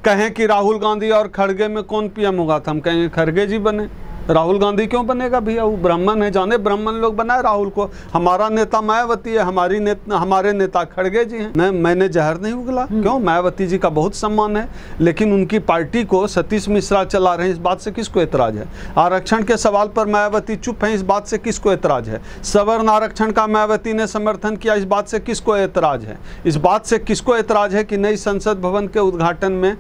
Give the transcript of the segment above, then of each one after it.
कहें कि राहुल गांधी और खड़गे में कौन पीएम होगा तो हम कहेंगे खड़गे जी बने। राहुल गांधी क्यों बनेगा भैया, वो ब्राह्मण है, जाने ब्राह्मण लोग बनाए राहुल को। हमारा नेता मायावती है, हमारे नेता खड़गे जी हैं। मैंने जहर नहीं उगला, क्यों, मायावती जी का बहुत सम्मान है, लेकिन उनकी पार्टी को सतीश मिश्रा चला रहे हैं, इस बात से किसको एतराज है। आरक्षण के सवाल पर मायावती चुप है, इस बात से किसको एतराज है। सवर्ण आरक्षण का मायावती ने समर्थन किया, इस बात से किसको एतराज है। इस बात से किसको एतराज है कि नई संसद भवन के उद्घाटन में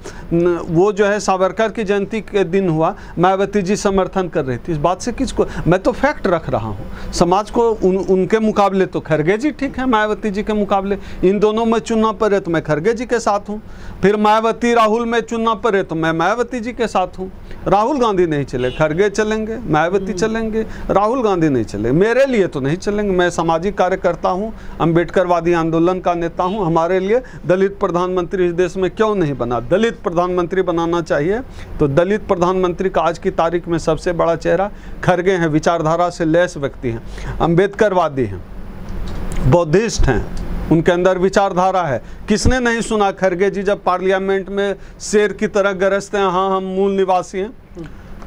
वो जो है सावरकर की जयंती के दिन हुआ, मायावती जी समर्थन कर रही थी, इस बात से किसको। मैं तो फैक्ट रख रहा हूं। समाज को उनके मुकाबले तो खड़गे जी ठीक है, मायावती जी के मुकाबले इन दोनों में चुनना पड़े तो मैं खड़गे जी के साथ हूं। फिर मायावती राहुल में चुनना पड़े तो मैं मायावती जी के साथ हूं। राहुल गांधी नहीं चले, खड़गे चलेंगे, मायावती चलेंगे, राहुल गांधी नहीं चले। मेरे लिए तो नहीं चलेंगे, मैं सामाजिक कार्यकर्ता हूं, अम्बेडकरवादी आंदोलन का नेता हूं। हमारे लिए दलित प्रधानमंत्री इस देश में क्यों नहीं बना, दलित प्रधानमंत्री बनाना चाहिए। तो दलित प्रधानमंत्री का आज की तारीख में सबसे बड़ा चेहरा खड़गे हैं, विचारधारा से लैस व्यक्ति हैं, अम्बेडकरवादी हैं, बौद्धिस्ट हैं, उनके अंदर विचारधारा है। किसने नहीं सुना खड़गे जी जब पार्लियामेंट में शेर की तरह गरजते हैं, हाँ हम मूल निवासी हैं।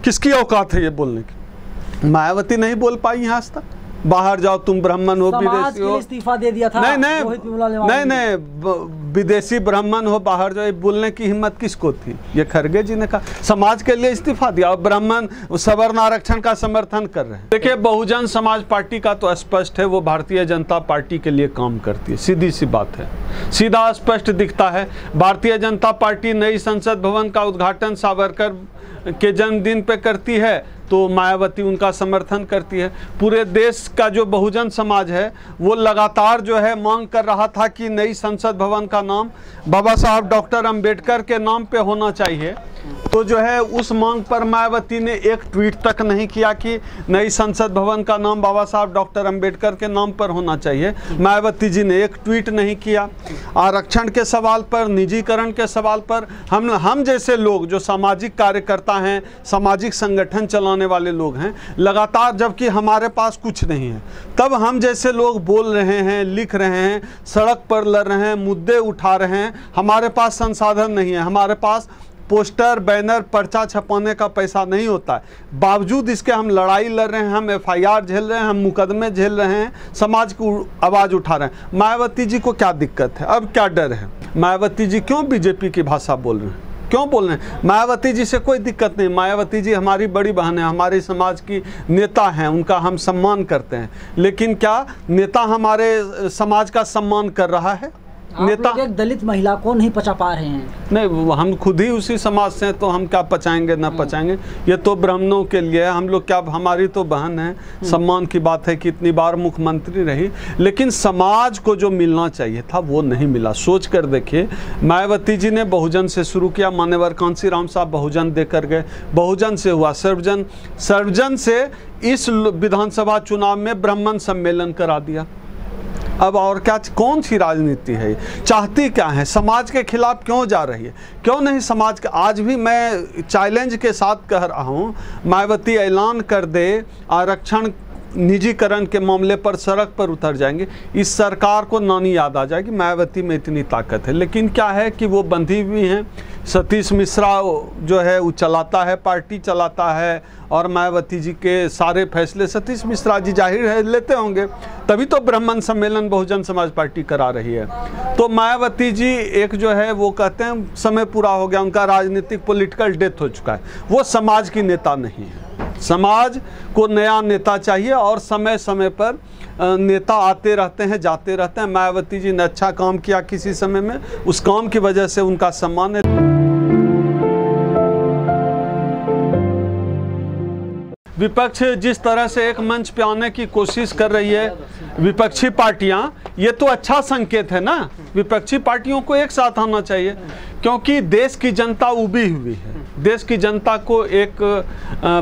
किसकी औकात है ये बोलने की। मायावती नहीं बोल पाई आज तक। बाहर जाओ तुम ब्राह्मण हो, विदेशी हो, इस्तीफा दे दिया था। नहीं, विदेशी ब्राह्मण हो, बाहर जाओ, बोलने की हिम्मत किसको थी। ये खड़गे जी ने कहा, समाज के लिए इस्तीफा दिया और ब्राह्मण सवर्ण आरक्षण का समर्थन कर रहे हैं। देखिए, बहुजन समाज पार्टी का तो स्पष्ट है, वो भारतीय जनता पार्टी के लिए काम करती है, सीधी सी बात है, सीधा स्पष्ट दिखता है। भारतीय जनता पार्टी नई संसद भवन का उद्घाटन सावरकर के जन्मदिन पे करती है तो मायावती उनका समर्थन करती है। पूरे देश का जो बहुजन समाज है वो लगातार जो है मांग कर रहा था कि नई संसद भवन का नाम बाबा साहब डॉक्टर अंबेडकर के नाम पे होना चाहिए। तो जो है उस मांग पर मायावती ने एक ट्वीट तक नहीं किया कि नई संसद भवन का नाम बाबा साहब डॉक्टर अंबेडकर के नाम पर होना चाहिए। मायावती जी ने एक ट्वीट नहीं किया। आरक्षण के सवाल पर, निजीकरण के सवाल पर हम जैसे लोग जो सामाजिक कार्यकर्ता हैं, सामाजिक संगठन चलाने वाले लोग हैं, लगातार जबकि हमारे पास कुछ नहीं है, तब हम जैसे लोग बोल रहे हैं, लिख रहे हैं, सड़क पर लड़ रहे हैं, मुद्दे उठा रहे हैं। हमारे पास संसाधन नहीं है, हमारे पास पोस्टर, बैनर, पर्चा छपाने का पैसा नहीं होता है। बावजूद इसके हम लड़ाई लड़ रहे हैं, हम एफआईआर झेल रहे हैं, हम मुकदमे झेल रहे हैं, समाज को आवाज़ उठा रहे हैं। मायावती जी को क्या दिक्कत है, अब क्या डर है। मायावती जी क्यों बीजेपी की भाषा बोल रहे हैं, क्यों बोल रहे हैं। मायावती जी से कोई दिक्कत नहीं। मायावती जी हमारी बड़ी बहन है, हमारे समाज की नेता हैं, उनका हम सम्मान करते हैं। लेकिन क्या नेता हमारे समाज का सम्मान कर रहा है। नेता एक दलित महिला को नहीं पचा पा रहे हैं। नहीं, हम खुद ही उसी समाज से, तो हम क्या पचाएंगे ना पचाएंगे। ये तो ब्राह्मणों के लिए, हम लोग क्या, हमारी तो बहन है। सम्मान की बात है कि इतनी बार मुख्यमंत्री रही, लेकिन समाज को जो मिलना चाहिए था वो नहीं मिला। सोच कर देखिए, मायावती जी ने बहुजन से शुरू किया, मान्यवर कांसीराम साहब बहुजन देकर गए, बहुजन से हुआ सर्वजन, सर्वजन से इस विधानसभा चुनाव में ब्राह्मण सम्मेलन करा दिया। अब और क्या, कौन सी राजनीति है, चाहती क्या है, समाज के खिलाफ क्यों जा रही है, क्यों नहीं समाज का। आज भी मैं चैलेंज के साथ कह रहा हूँ, मायावती ऐलान कर दे आरक्षण निजीकरण के मामले पर सड़क पर उतर जाएंगे, इस सरकार को नानी याद आ जाएगी। मायावती में इतनी ताकत है, लेकिन क्या है कि वो बंधी हुई हैं। सतीश मिश्रा जो है वो चलाता है, पार्टी चलाता है, और मायावती जी के सारे फैसले सतीश मिश्रा जी जाहिर है लेते होंगे, तभी तो ब्राह्मण सम्मेलन बहुजन समाज पार्टी करा रही है। तो मायावती जी एक जो है वो कहते हैं समय पूरा हो गया, उनका राजनीतिक पॉलिटिकल डेथ हो चुका है, वो समाज की नेता नहीं है। समाज को नया नेता चाहिए और समय समय पर नेता आते रहते हैं, जाते रहते हैं। मायावती जी ने अच्छा काम किया किसी समय में, उस काम की वजह से उनका सम्मान है। विपक्ष जिस तरह से एक मंच पे आने की कोशिश कर रही है, विपक्षी पार्टियां, ये तो अच्छा संकेत है ना। विपक्षी पार्टियों को एक साथ आना चाहिए, क्योंकि देश की जनता उबी हुई है। देश की जनता को एक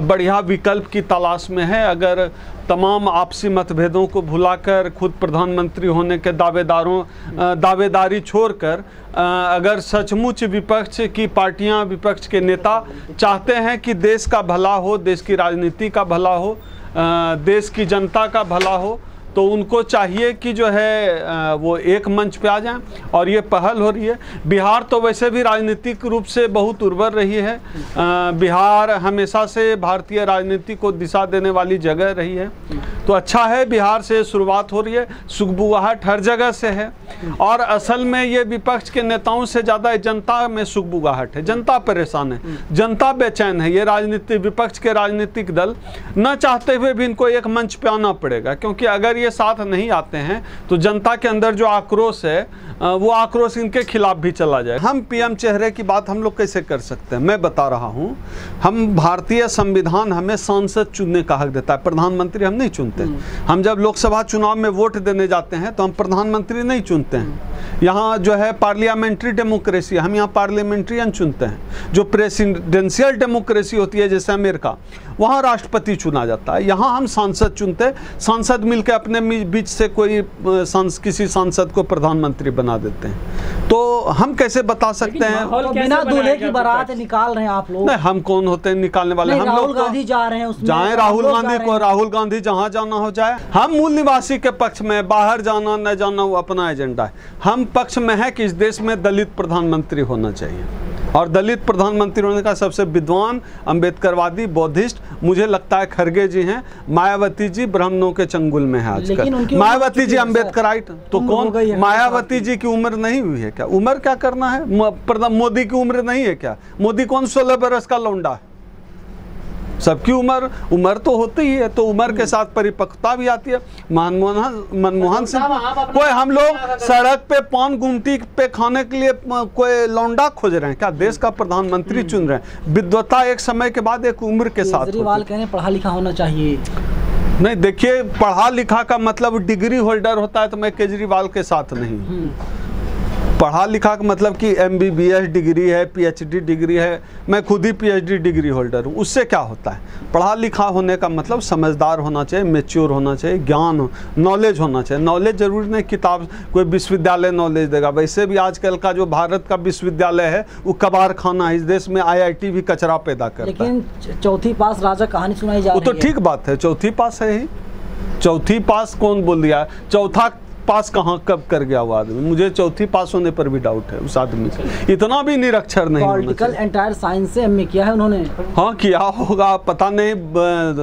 बढ़िया विकल्प की तलाश में है। अगर तमाम आपसी मतभेदों को भुलाकर खुद प्रधानमंत्री होने के दावेदारी छोड़कर अगर सचमुच विपक्ष की पार्टियां, विपक्ष के नेता चाहते हैं कि देश का भला हो, देश की राजनीति का भला हो, देश की जनता का भला हो, तो उनको चाहिए कि जो है वो एक मंच पे आ जाएं, और ये पहल हो रही है। बिहार तो वैसे भी राजनीतिक रूप से बहुत उर्वर रही है। बिहार हमेशा से भारतीय राजनीति को दिशा देने वाली जगह रही है, तो अच्छा है बिहार से शुरुआत हो रही है। सुगबुगाहट हर जगह से है, और असल में ये विपक्ष के नेताओं से ज़्यादा जनता में सुगबुगाहट है। जनता परेशान है, जनता बेचैन है। ये राजनीति विपक्ष के राजनीतिक दल न चाहते हुए भी इनको एक मंच पे आना पड़ेगा, क्योंकि अगर ये साथ नहीं आते हैं तो जनता के अंदर जो आक्रोश है वो आक्रोश इनके खिलाफ भी चला जाए। हम पीएम चेहरे की बात हम लोग कैसे कर सकते हैं? मैं बता रहा हूँ, हम भारतीय संविधान हमें सांसद चुनने का हक देता है, प्रधानमंत्री हम नहीं चुनते। हम जब लोकसभा चुनाव में वोट देने जाते हैं तो हम प्रधानमंत्री नहीं चुनते हैं। यहाँ जो है पार्लियामेंट्री डेमोक्रेसी, हम यहाँ पार्लियामेंट्रियन चुनते हैं। जो प्रेसिडेंशियल डेमोक्रेसी होती है जैसे अमेरिका, वहाँ राष्ट्रपति चुना जाता है। यहाँ हम सांसद चुनते हैं, सांसद मिलकर अपने बीच से कोई किसी सांसद को प्रधानमंत्री बना देते हैं। तो हम कैसे बता सकते हैं? तो बिना दूल्हे की बारात निकाल रहे हैं आप लोग। नहीं, हम कौन होते हैं निकालने वाले? हम राहुल लोग गांधी जा रहे हैं, उसमें जाएं राहुल गांधी को, राहुल गांधी जहां जाना हो जाए। हम मूल निवासी के पक्ष में, बाहर जाना न जाना वो अपना एजेंडा है। हम पक्ष में है कि इस देश में दलित प्रधानमंत्री होना चाहिए, और दलित प्रधानमंत्री होने का सबसे विद्वान, अंबेडकरवादी, बौद्धिस्ट मुझे लगता है खरगे जी हैं। मायावती जी ब्राह्मणों के चंगुल में है आजकल। मायावती जी अंबेडकराइट तो कौन? मायावती जी की उम्र नहीं हुई है क्या? उम्र क्या करना है? मोदी की उम्र नहीं है क्या? मोदी कौन 16 बरस का लौंडा है? सबकी उम्र तो होती ही है, तो उम्र के साथ परिपक्वता भी आती है। मनमोहन सिंह कोई, हम लोग सड़क पे पान गुमटी पे खाने के लिए कोई लौंडा खोज रहे हैं क्या? देश का प्रधानमंत्री चुन रहे हैं। विद्वता एक समय के बाद एक उम्र के साथ। केजरीवाल कह रहे हैं पढ़ा लिखा होना चाहिए। नहीं, देखिए, पढ़ा लिखा का मतलब डिग्री होल्डर होता है, तो मैं केजरीवाल के साथ नहीं। पढ़ा लिखा का मतलब कि MBBS डिग्री है, PhD डिग्री है। मैं खुद ही PhD डिग्री होल्डर हूँ। उससे क्या होता है? पढ़ा लिखा होने का मतलब समझदार होना चाहिए, मैच्योर होना चाहिए, ज्ञान नॉलेज होना चाहिए। नॉलेज जरूरी नहीं किताब कोई विश्वविद्यालय नॉलेज देगा। वैसे भी आजकल का जो भारत का विश्वविद्यालय है वो कबाड़ खाना है। इस देश में IIT भी कचरा पैदा करता है। लेकिन चौथी पास राजा कहानी सुनाई जा रही है। वो तो ठीक बात है, चौथी पास है ही। चौथी पास कौन बोल दिया? चौथा पास कहाँ कब कर गया वो आदमी? मुझे चौथी पास होने पर भी डाउट है उस आदमी से। इतना भी निरक्षर नहीं। पॉलिटिकल एंटायर साइंस से MA किया है उन्होंने। हाँ, किया होगा, पता नहीं।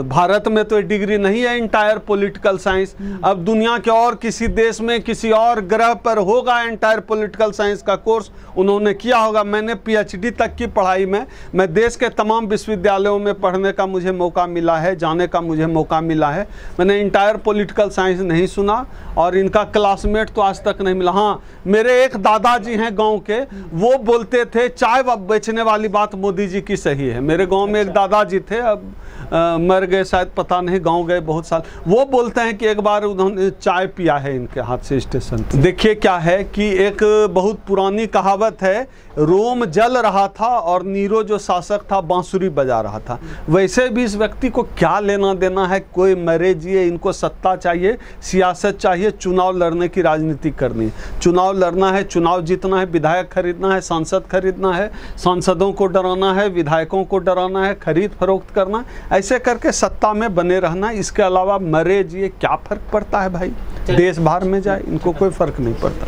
भारत में तो डिग्री नहीं है एंटायर पॉलिटिकल साइंस। अब दुनिया के और किसी देश में, किसी और ग्रह पर होगा एंटायर पॉलिटिकल साइंस का कोर्स, उन्होंने किया होगा। मैंने PhD तक की पढ़ाई में, मैं देश के तमाम विश्वविद्यालयों में पढ़ने का मुझे मौका मिला है, जाने का मुझे मौका मिला है। मैंने एंटायर पॉलिटिकल साइंस नहीं सुना, और इनका क्लासमेट तो आज तक नहीं मिला। हाँ, मेरे एक दादाजी हैं गांव के, वो बोलते थे चाय बेचने वाली बात मोदी जी की सही है। मेरे गांव में एक दादाजी थे, अब मर गए शायद, पता नहीं, गांव गए बहुत साल। वो बोलते हैं कि एक बार उन्होंने चाय पिया है इनके हाथ से स्टेशन। देखिए क्या है कि एक बहुत पुरानी कहावत है, रोम जल रहा था और नीरो जो शासक था बांसुरी बजा रहा था। वैसे भी इस व्यक्ति को क्या लेना देना है? कोई मरे जिए, इनको सत्ता चाहिए, सियासत चाहिए, चुनाव लड़ने की राजनीति करनी है। चुनाव लड़ना है, चुनाव जीतना है, विधायक खरीदना है, सांसद खरीदना है, सांसदों को डराना है, विधायकों को डराना है, खरीद फरोख्त करना है, ऐसे करके सत्ता में बने रहना। इसके अलावा मरे जिए क्या फर्क पड़ता है भाई? देश बाहर में जाए, इनको कोई फर्क नहीं पड़ता।